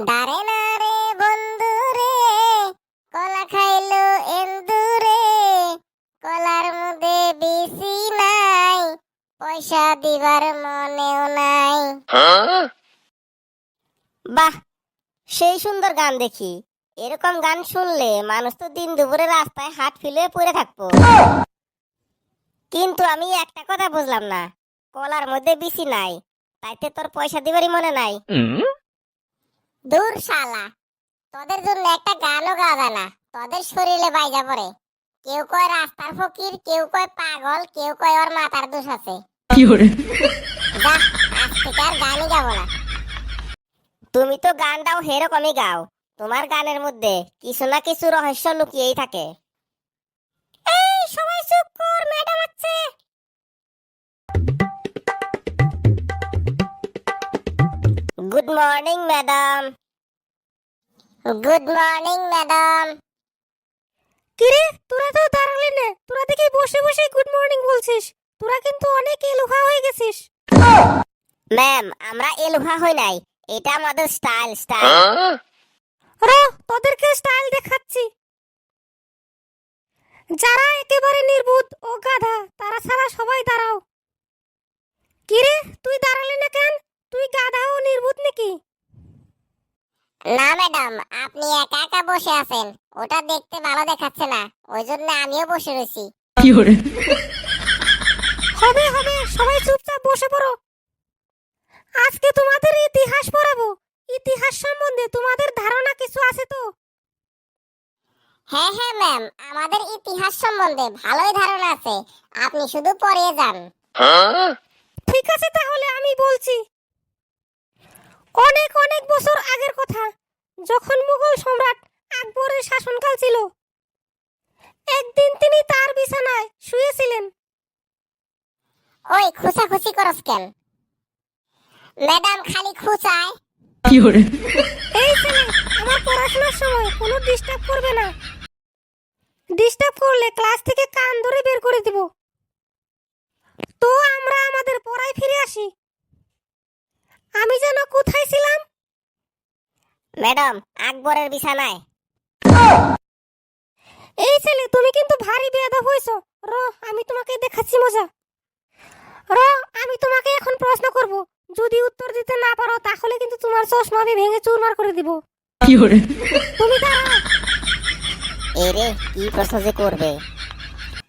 ডারে না রে বন্ধু রে, কলা খাইলো এন্দু রে, কলার মধ্যে বিসি নাই, পয়সা দিবার মনেও নাই। বাহ, সেই সুন্দর গান দেখি। এরকম গান শুনলে মানুষ তো দিন দুপুরে রাস্তায় হাট ফিলে পড়ে থাকবো। কিন্তু আমি একটা কথা বুঝলাম না, কলার মধ্যে বিসি নাই, তাইতে তোর পয়সা দিবারই মনে নাই? দূর শালা, তোদের জন্য একটা গানও গাওয়া যায় না, তোদের শরীরে বাইজা পড়ে। কেউ কয় রাস্তার ফকির, কেউ কয় পাগল, কেউ কয় ওর মাথার দোষ আছে। যা, আজ থেকে আর গানই গাবো না। তুমি তো গানটাও সেরকমই গাও, তোমার গানের মধ্যে কিছু না কিছু রহস্য লুকিয়েই থাকে। এই সবাই চুপ কর, ম্যাডাম আছে। Good morning madam. Good morning madam. কিরে, তোরা তো দাঁড়ালি না, তোরা দেখি বসে বসে গুড মর্নিং বলছিস। তোরা কিন্তু অনেক এলোহা হয়ে গেছিস। ম্যাম, আমরা এলোহা হই নাই, এটা আমাদের স্টাইল। র, তোদেরকে স্টাইল দেখাচ্ছি। যারা একেবারে নির্বুধ ও গাধা, তারা ছাড়া সবাই দাঁড়াও। কিরে, তুই দাঁড়ালি না কেন? তুই গাধা ও নির্বুধ নাকি? না ম্যাডাম, আপনি একা একা বসে আছেন, ওটা দেখতে ভালো দেখাচ্ছে না, ওই জন্য আমিও বসে রয়েছি। হবে হবে, সবাই চুপচাপ বসে পড়ো। আজকে তোমাদের ইতিহাস পড়াবো। ইতিহাস সম্বন্ধে তোমাদের ধারণা কিছু আছে তো? হ্যাঁ হ্যাঁ ম্যাম, আমাদের ইতিহাস সম্বন্ধে ভালোই ধারণা আছে, আপনি শুধু পড়িয়ে যান। ঠিক আছে, তাহলে আমি বলছি। অনেক অনেক বছর আগের কথা, যখন মুঘল সম্রাট আকবরের শাসনকাল ছিল, একদিন তিনি তার বিছানায় শুয়েছিলেন। ওই খুশাখুশি করস কেন? ম্যাডাম খালি খুচায়। এই ছেলে, আমার পড়াশোনার সময় কোনো ডিস্টার্ব করবে না। ডিস্টার্ব করলে ক্লাস থেকে কান ধরে বের করে দিব। তো আমরা আমাদের পড়ায় ফিরে আসি। আমি যেন কোথায় ছিলাম? ম্যাডাম, আকবরের বিছানায়। এই ছেলে, তুমি কিন্তু ভারী বেয়াদব হইছো। র, আমি তোমাকে দেখাচ্ছি মজা। র, আমি তোমাকে এখন প্রশ্ন করব, যদি উত্তর দিতে না পারো তাহলে কিন্তু তোমার চশমা আমি ভেঙে চুরমার করে দিব। তুমি দাঁড়াও। এরে, কি প্রশ্ন যে করবে?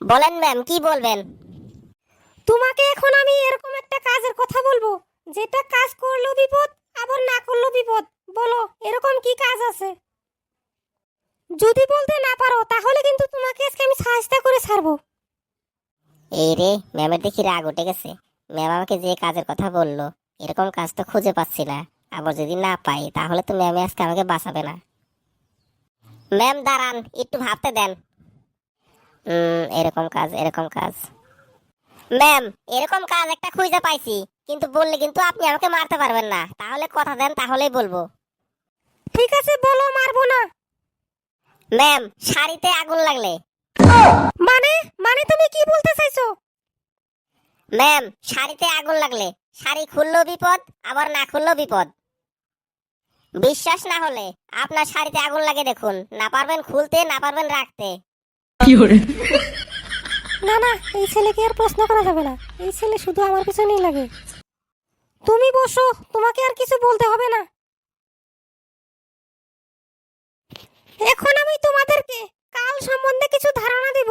বলেন ম্যাম, কি বলবেন? তোমাকে এখন আমি এরকম একটা কাজের কথা বলবো, যেটা কাজ করলেও বিপদ, আবার না করলেও বিপদ। বলো, এরকম কি কাজ আছে? যদি বলতে না পারো তাহলে কিন্তু তোমাকে আজকে আমি সাহায্য করে ছাড়বো। এই রে, ম্যামের দেখি রাগ উঠে গেছে। ম্যাম আমাকে যে কাজের কথা বললো, এরকম কাজ তো খুঁজে পাচ্ছি না। আবার যদি না পাই তাহলে তো ম্যামে আজকে আমাকে বাঁচাবে না। ম্যাম দাঁড়ান, একটু ভাবতে দেন। এরকম কাজ, এরকম কাজ। ম্যাম, এরকম কাজ একটা খুঁজে পাইছি, কিন্তু বললে কিন্তু আপনি আমাকে মারতে পারবেন না। তাহলে কথা দেন, তাহলেই বলবো। ঠিক আছে, বলো, মারবো না। ম্যাম, শাড়িতে আগুন লাগলে। মানে মানে তুমি কি বলতে চাইছো? ম্যাম, শাড়িতে আগুন লাগলে শাড়ি খুললেও বিপদ, আবার না খুললেও বিপদ। বিশ্বাস না হলে আপনার শাড়িতে আগুন লাগে দেখুন, না পারবেন খুলতে, না পারবেন রাখতে। না না, এই ছেলেকে আর প্রশ্ন করা যাবে না। এই ছেলে শুধু আমার পিছনেই লাগে। তুমি বসো, তোমাকে আর কিছু বলতে হবে না। এখন আমি তোমাদেরকে কাল সম্বন্ধে কিছু ধারণা দেব।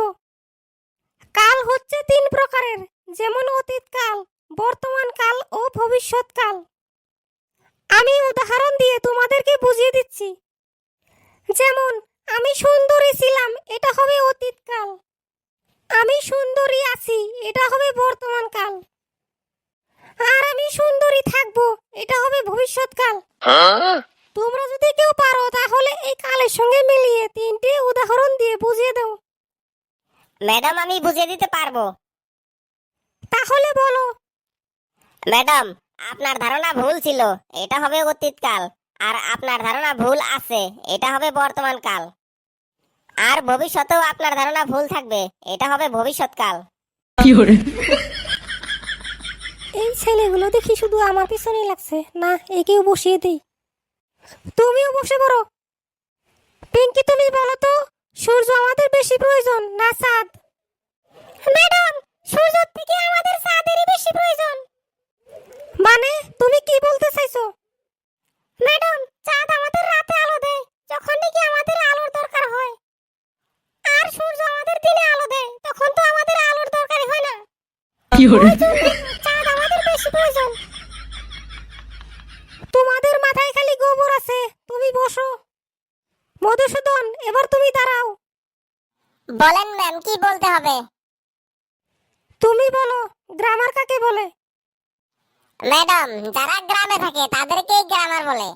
কাল হচ্ছে 3 প্রকারের, যেমন অতীতকাল, বর্তমান কাল ও ভবিষ্যৎ কাল। আমি উদাহরণ দিয়ে তোমাদেরকে বুঝিয়ে দিচ্ছি। যেমন, আমি সুন্দরী ছিলাম, এটা হবে অতীতকাল। আমি সুন্দরী আছি, এটা হবে বর্তমান কাল। আর আমি সুন্দরী থাকবো, এটা হবে ভবিষ্যৎ কাল। তোমরা যদি কেউ পারো তাহলে এই কালের সঙ্গে মিলিয়ে 3টে উদাহরণ দিয়ে বুঝিয়ে দাও। ম্যাডাম, আমি বুঝিয়ে দিতে পারবো। তাহলে বলো। ম্যাডাম, আপনার ধারণা ভুল ছিল, এটা হবে অতীতকাল। আর আপনার ধারণা ভুল আছে, এটা হবে বর্তমান কাল। আর ভবিষ্যতেও আপনার ধারণা ভুল থাকবে, এটা হবে ভবিষ্যৎকাল। এই ছেলেগুলো দেখি শুধু আমার পিছনেই লাগছে। না, একেও বসিয়ে দেই। তুমিও বসে পড়ো। পিঙ্কি তুমি বলো তো, সূর্য আমাদের বেশি প্রয়োজন না চাঁদ? ম্যাডাম, সূর্যের থেকে আমাদের চাঁদেরই বেশি প্রয়োজন। মানে তুমি কি বলতে চাইছো? ম্যাডাম, চাঁদ আমাদের রাতে আলো দেয় যখন নাকি আমাদের আলোর দরকার হয়, আর সূর্য আমাদের দিনে আলো দেয় তখন তো আমাদের আলোর দরকারই হয় না। ওই জন্য চাঁদ আমাদের বেশি প্রয়োজন। তোমাদের মাথায় খালি গোবর আছে, তুমি বসো। মধুসূদন, এবার তুমি দাঁড়াও। বলেন ম্যাম, কি বলতে হবে? তুমি বলো, গ্রামার কাকে বলে? ম্যাডাম, যারা গ্রামে থাকে তাদেরকেই গ্রামার বলে।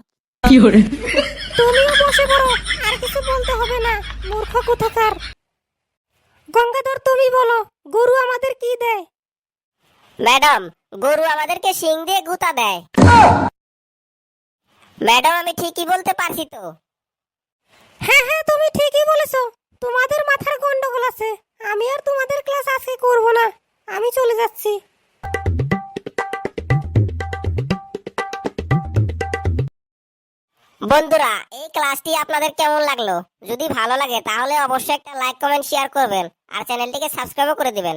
তুমিও বসে পড়ো, আর কিছু বলতে হবে না, মূর্খ কোথাকার। গঙ্গাধর তুমি বলো, গরু আমাদের কি দেয়? ম্যাডাম, গরু আমাদেরকে শিং দিয়ে গুতা দেয়। ম্যাডাম, আমি ঠিকই বলতে পারছি তো? হ্যাঁ হ্যাঁ, তুমি ঠিকই বলেছো। তোমাদের মাথার গন্ডগোল আছে। আমি আর তোমাদের ক্লাস আজকে করব না, আমি চলে যাচ্ছি। বন্ধুরা, এই ক্লাসটি আপনাদের কেমন লাগলো? যদি ভালো লাগে তাহলে অবশ্যই একটা লাইক, কমেন্ট, শেয়ার করবেন আর চ্যানেলটিকে সাবস্ক্রাইব করে দিবেন।